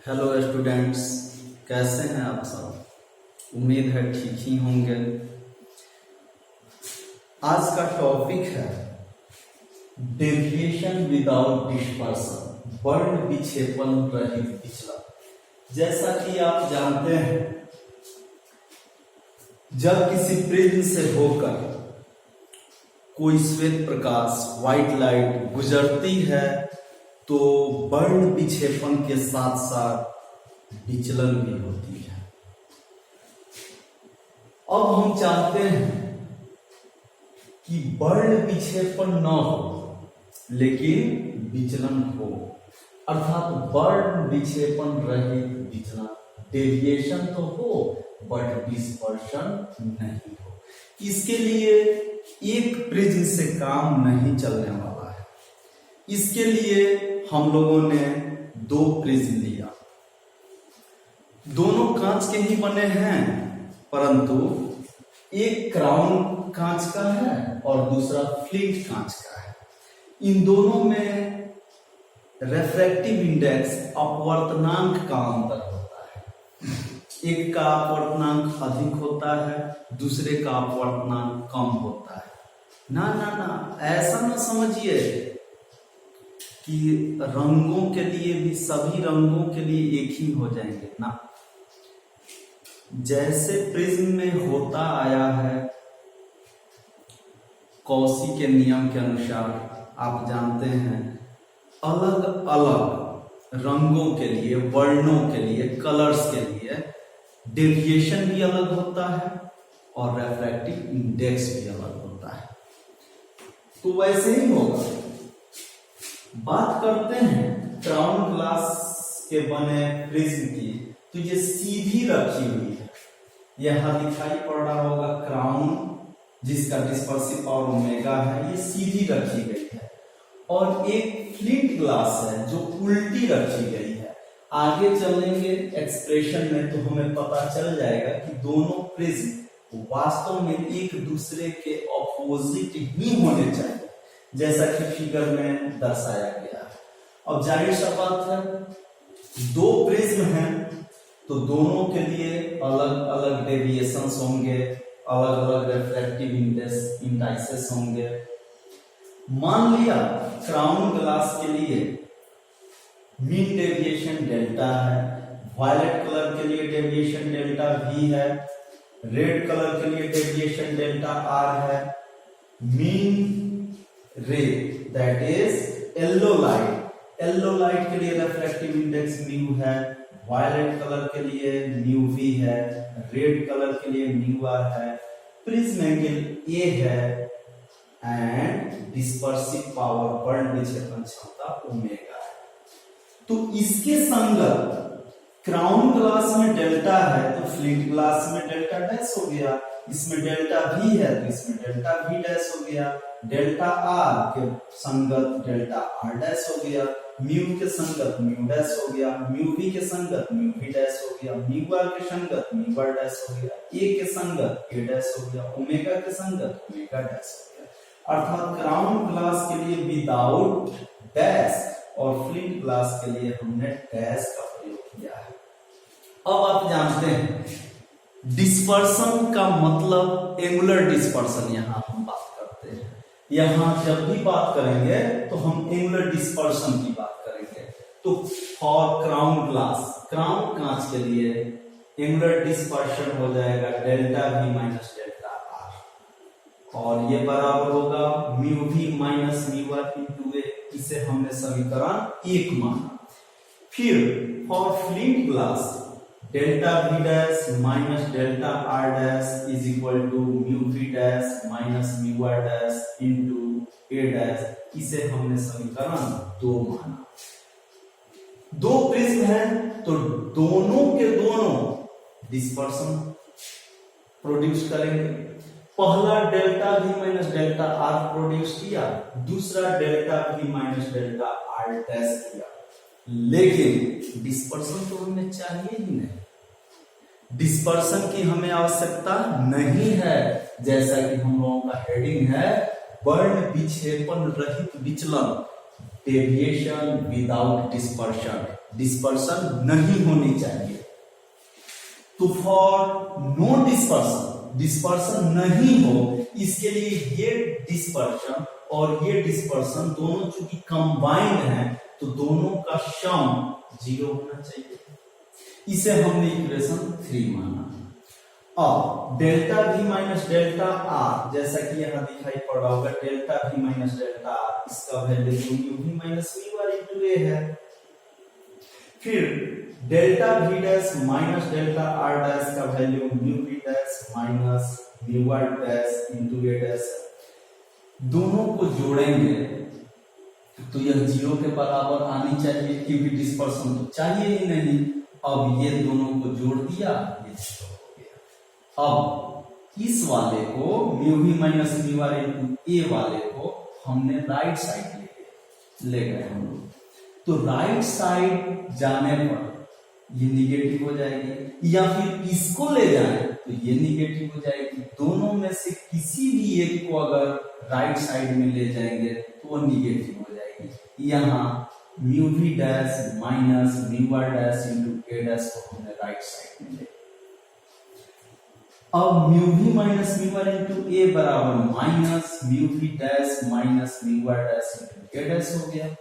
Hello students, कैसे हैं आप सब। उम्मीद है ठीक ही होंगे। आज का टॉपिक है डेविएशन विदाउट डिस्पर्सन, वर्ण विक्षेपण रहित विचलन। जैसा कि आप जानते हैं, जब किसी प्रिज्म से होकर कोई श्वेत प्रकाश व्हाइट लाइट गुजरती है तो वर्ण विक्षेपण के साथ साथ विचलन भी होती है। अब हम चाहते हैं कि वर्ण विक्षेपण न हो लेकिन विचलन हो, अर्थात वर्ण विक्षेपण रहित विचलन। डेविएशन तो हो बट डिस्पर्शन नहीं हो। इसके लिए एक प्रिज्म से काम नहीं चलने वाला है। इसके लिए हम लोगों ने दो प्रिज्म लिया। दोनों कांच के ही बने हैं, परंतु एक क्राउन कांच का है और दूसरा फ्लिंट कांच का है। इन दोनों में रेफ्रैक्टिव इंडेक्स अपवर्तनांक का अंतर होता है। एक का अपवर्तनांक अधिक होता है, दूसरे का अपवर्तनांक कम होता है। ना, ऐसा ना समझिए कि रंगों के लिए भी सभी रंगों के लिए एक ही हो जाएंगे ना। जैसे प्रिज्म में होता आया है कौशी के नियम के अनुसार, आप जानते हैं अलग अलग रंगों के लिए, वर्णों के लिए, कलर्स के लिए डेविएशन भी अलग होता है और रेफ्रैक्टिव इंडेक्स भी अलग होता है। तो वैसे ही होगा। बात करते हैं क्राउन ग्लास के बने प्रिज्म की, तो ये सीधी रखी हुई है। यहां दिखाई पड़ रहा होगा क्राउन, जिसका डिस्पर्सिव पावर ओमेगा है, ये सीधी रखी गई है। और एक फ्लिंट ग्लास है जो उल्टी रखी गई है। आगे चलेंगे एक्सप्रेशन में तो हमें पता चल जाएगा कि दोनों प्रिज्म वास्तव में एक दूसरे के ऑपोजिट ही होने चाहिए, जैसा कि फिगर में दर्शाया गया है। अब जाहिर सा बात है, दो प्रिज्म हैं तो दोनों के लिए अलग अलग डेविएशंस होंगे, अलग अलग रेफ्रैक्टिव इंडाइसेस होंगे। मान लिया क्राउन ग्लास के लिए मीन डेविएशन डेल्टा है, वायलेट कलर के लिए डेविएशन डेल्टा वी है, रेड कलर के लिए डेविएशन डेल्टा आर है, मीन रे दैट इज येलो लाइट के लिए रेफ्रैक्टिव इंडेक्स म्यू है, वायलेट कलर के लिए म्यू वी है, रेड कलर के लिए म्यू आर है, प्रिज्म एंगल ए है एंड डिस्पर्सिव पावर वर्ण विक्षेपण क्षमता ओमेगा है। तो इसके संगत क्राउन ग्लास में डेल्टा है तो फ्लिंट ग्लास में डेल्टा डैश हो गया, इसमें डेल्टा वी है तो इसमें डेल्टा वी डैश हो गया, डेल्टा आर के संगत डेल्टा आर डैश हो गया, म्यू के संगत म्यू डैश हो गया, म्यू वी के संगत म्यू वी डैश हो गया, म्यू आर के संगत म्यू आर डैश हो गया, ए के संगत ए डैश हो गया, ओमेगा के संगत ओमेगा डैश हो गया। अर्थात क्राउन ग्लास के लिए विदाउट डैश और फ्लिंट ग्लास के लिए हमने डैश का प्रयोग किया है। अब आप जानते हैं डिस्पर्सन का मतलब एंगुलर डिस्पर्सन, यहां हम बात करते हैं। यहां जब भी बात करेंगे तो हम एंगुलर डिस्पर्सन की बात करेंगे। तो फॉर क्राउन ग्लास, क्राउन कांच के लिए एंगुलर डिस्पर्शन हो जाएगा delta V minus delta R, और ये बराबर होगा mu V minus mu R into A. इसे हमने समीकरण 1 माना। फिर for flint glass delta V dash minus delta R dash is equal to mu V dash minus mu R dash into A dash. इसे हमने समीकरण 2 माना। दो प्रिज्म हैं तो दोनों के दोनों डिस्पर्सन प्रोड्यूस करेंगे। पहला delta V minus delta are produce किया, दूसरा delta V minus delta R dash किया, लेकिन डिस्पर्सन तो हमें चाहिए ही नहीं। डिस्पर्सन की हमें आवश्यकता नहीं है, जैसा कि हम लोगों का हेडिंग है वर्ण विक्षेपण रहित विचलन। डेविएशन विदाउट डिस्पर्शन, डिस्पर्शन नहीं होनी चाहिए। तो फॉर नो डिस्पर्शन, डिस्पर्शन नहीं हो, इसके लिए ये डिस्पर्शन और ये डिस्पर्शन दोनों चूंकि कंबाइंड हैं तो दोनों का सम 0 होना चाहिए। इसे हमने इक्वेशन 3 माना। अब delta V minus delta R, जैसा कि यहाँ दिखाई पड़ रहा होगा, delta V minus delta R, इसका value mu V minus mu R into A है। फिर delta V dash minus delta R dash का value mu V dash minus mu R dash into A dash. दोनों को जोड़ेंगे तो यह 0 के बराबर आनी चाहिए, क्योंकि डिस्पर्शन तो चाहिए ही नहीं। अब ये दोनों को जोड़ दिया, ये 0 हो गया। अब इस वाले को mu V minus mu R into A वाले को हमने राइट साइड ले गए हम लोग। तो राइट साइड जाने पर ये निगेटिव हो जाएगी, या फिर इसको ले जाए तो ये निगेटिव हो जाएगी। दोनों में से किसी भी एक को अगर राइट साइड में ले जाएंगे तो वो निगेटिव हो जाएगी। यहाँ mu V dash minus mu R dash into A dash को हमने राइट साइड में ले। अब mu V minus mu R into A बराबर minus mu V dash minus mu R dash into A dash हो गया।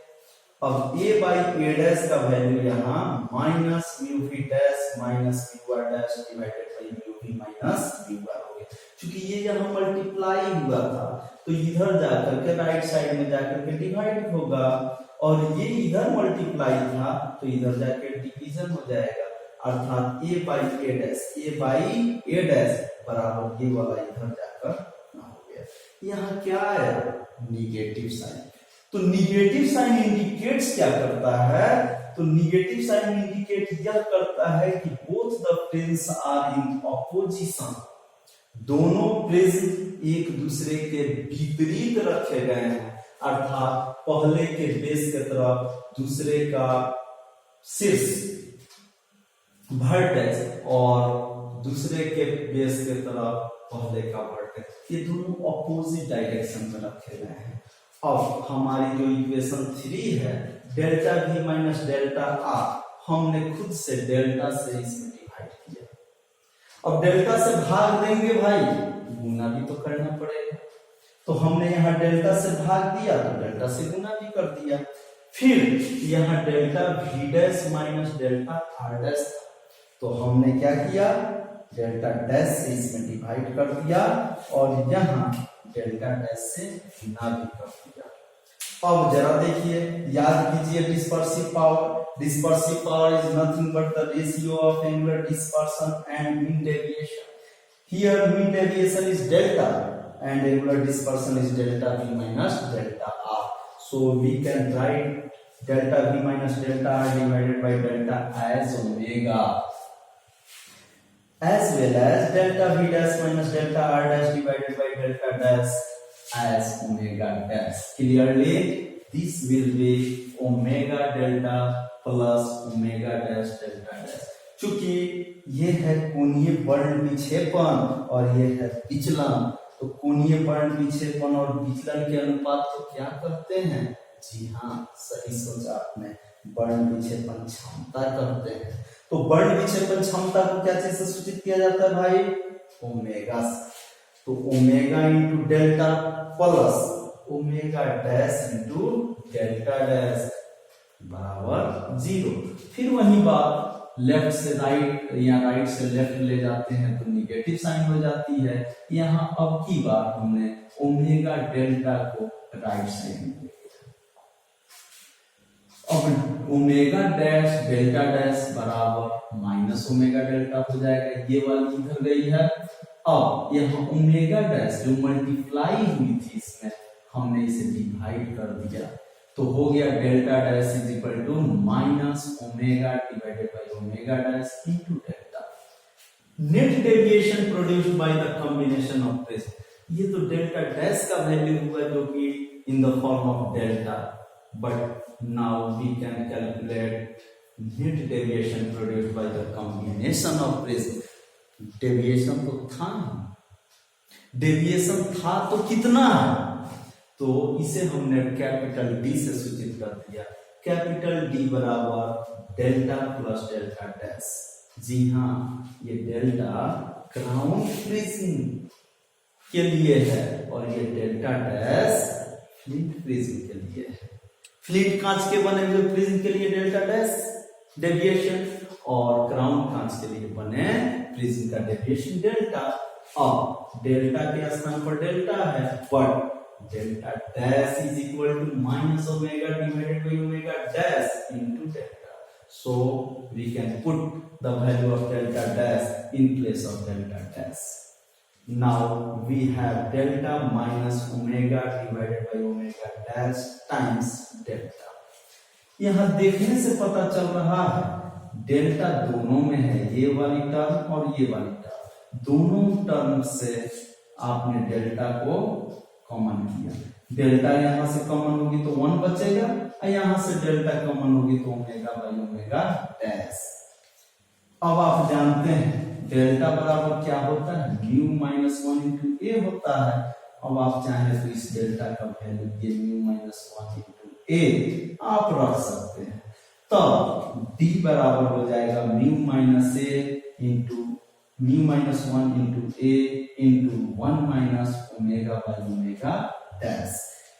अब A बाई A डैश का वैल्यू यहाँ minus mu V dash minus mu R dash divided by mu V minus mu R हो गया। क्योंकि ये यहाँ मल्टीप्लाई हुआ था तो इधर जाकर के राइट साइड में जाकर के डिवाइड होगा, और ये इधर मल्टीप्लाई था तो इधर जाकर डिवीजन हो जाएगा, अर्थात A by A dash, A by A dash बराबर ये वाला इधर जाकर हो गया। यहाँ क्या आया? Negative sign. तो निगेटिव साइन इंडिकेट्स क्या करता है? तो निगेटिव साइन इंडिकेट यह करता है कि both the prism are in opposition, दोनों प्रिज्म एक दूसरे के विपरीत रखे गए हैं, अर्थात पहले के बेस के तरफ दूसरे का शीर्ष वर्टेक्स और दूसरे के बेस के तरफ पहले का वर्टेक्स, ये दोनों ऑपोजिट डायरेक्शन में रखे गए हैं। अब हमारी जो इक्वेशन 3 है delta V minus delta R, हमने खुद से डेल्टा से इसमें डिवाइड किया। अब डेल्टा से भाग देंगे भाई, गुना भी तो करना पड़ेगा, तो हमने यहाँ डेल्टा से भाग दिया तो डेल्टा से गुना भी कर दिया। फिर यहाँ delta V dash minus delta R dash, तो हमने क्या किया? डेल्टा डैश से इसमें डिवाइड कर दिया और यहाँ डेल्टा डैश से गुना भी कर दिया। अब जरा देखिए, याद कीजिए dispersive power. Dispersive power is nothing but the ratio of angular dispersion and mean deviation. Here mean deviation is delta and angular dispersion is delta V minus delta R. So we can write delta V minus delta R divided by delta as omega, as well as delta V dash minus delta R dash divided by delta dash as omega dash. Clearly this will be omega delta plus omega dash delta dash. चूंकि ये है कोणीय वर्ण विक्षेपण और ये है विचलन, तो कोणीय वर्ण विक्षेपण और विचलन के अनुपात को क्या कहते हैं? जी हाँ, सही सोचा आपने, वर्ण विक्षेपण क्षमता कहते हैं। तो वर्ण विक्षेपण क्षमता को क्या चीज से सूचित किया जाता है भाई? ओमेगा से। तो omega into delta plus omega dash into delta dash बराबर 0। फिर वही बात, लेफ्ट से राइट या राइट से लेफ्ट ले जाते हैं तो निगेटिव साइन हो जाती है। यहाँ अब की बार हमने ओमेगा डेल्टा को राइट साइड में ले लिया। अब ओमेगा डैश डेल्टा डैश बराबर माइनस ओमेगा डेल्टा हो जाएगा, ये वाली इधर गई है। अब यहाँ ओमेगा डैश जो मल्टीप्लाई हुई थी इसमें हमने इसे डिवाइड कर दिया, तो हो गया delta dash is equal to minus omega divided by omega dash into delta. Net deviation produced by the combination of prism, ये तो डेल्टा डैश का वैल्यू हुआ जो कि in the form of delta, but now we can calculate net deviation produced by the combination of prism. Deviation तो था, deviation था तो कितना है? तो इसे हमने कैपिटल डी से सूचित कर दिया। कैपिटल डी बराबर डेल्टा प्लस डेल्टा डैश। जी हाँ, ये डेल्टा क्राउन प्रिज्म के लिए है और ये डेल्टा डैश फ्लिंट प्रिज्म के लिए है। फ्लिंट कांच के बने हुए प्रिज्म के लिए डेल्टा डैश डेविएशन और क्राउन कांच के लिए बने प्रिज्म का डेविएशन डेल्टा। अब डेल्टा के स्थान पर डेल्टा है, but delta dash is equal to minus omega divided by omega dash into delta. So we can put the value of delta dash in place of delta dash. Now we have delta minus omega divided by omega dash times delta। यहां देखने से पता चल रहा है delta दोनों में है, ये वाली टर्म और ये वाली टर्म, दोनों टर्म से आपने डेल्टा को कॉमन किया। डेल्टा यहां से कॉमन होगी तो 1 बचेगा और यहां से डेल्टा कॉमन होगी तो ओमेगा बाई ओमेगा डैश। अब आप जानते हैं डेल्टा बराबर क्या होता है, म्यू माइनस 1 इंटू ए होता है। अब आप चाहें तो इस डेल्टा का वैल्यू ये म्यू माइनस 1 इंटू ए आप रख सकते हैं। तब डी बराबर हो जाएगा mu minus A into mu minus 1 into A into 1 minus omega by omega dash.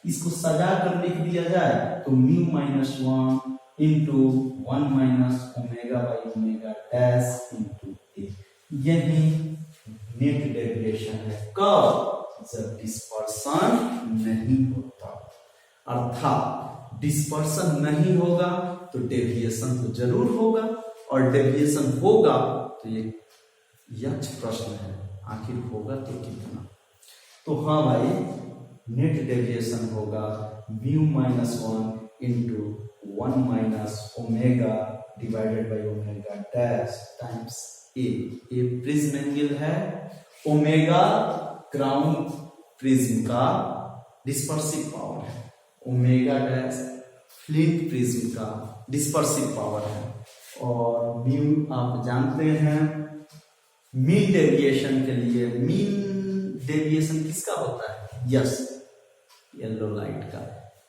इसको सजा कर लिख दिया जाए तो mu minus 1 into 1 minus omega by omega dash into A. यही नेट डेविएशन है, कब, जब डिस्पर्सन नहीं होता। अर्थात डिस्पर्सन नहीं होगा तो डेविएशन तो जरूर होगा, और डेविएशन होगा तो ये यक्ष प्रश्न है, आखिर होगा तो कितना। तो हाँ भाई, नेट डेविएशन होगा mu minus 1 into 1 minus omega divided by omega dash times A. Prism angle है, ओमेगा क्राउन प्रिज्म का डिस्पर्सिव पावर है, ओमेगा डैश फ्लिंट प्रिज्म का डिस्पर्सिव पावर है, और म्यू आप जानते हैं मीन डेविएशन के लिए। मीन डेविएशन किसका होता है, यस, येलो लाइट का।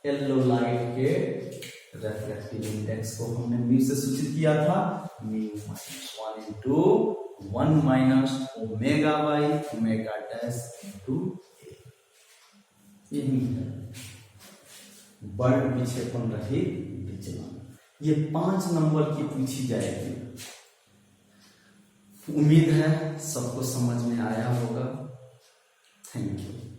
येलो लाइट के रिफ्रैक्टिव इंडेक्स को हमने म्यू से सूचित किया था, mu minus 1 into 1 minus omega by omega dash into A. यही है बल विक्षेपण रहित विचलन। ये 5 नंबर की पूछी जाएगी। उम्मीद है सबको समझ में आया होगा। Thank you.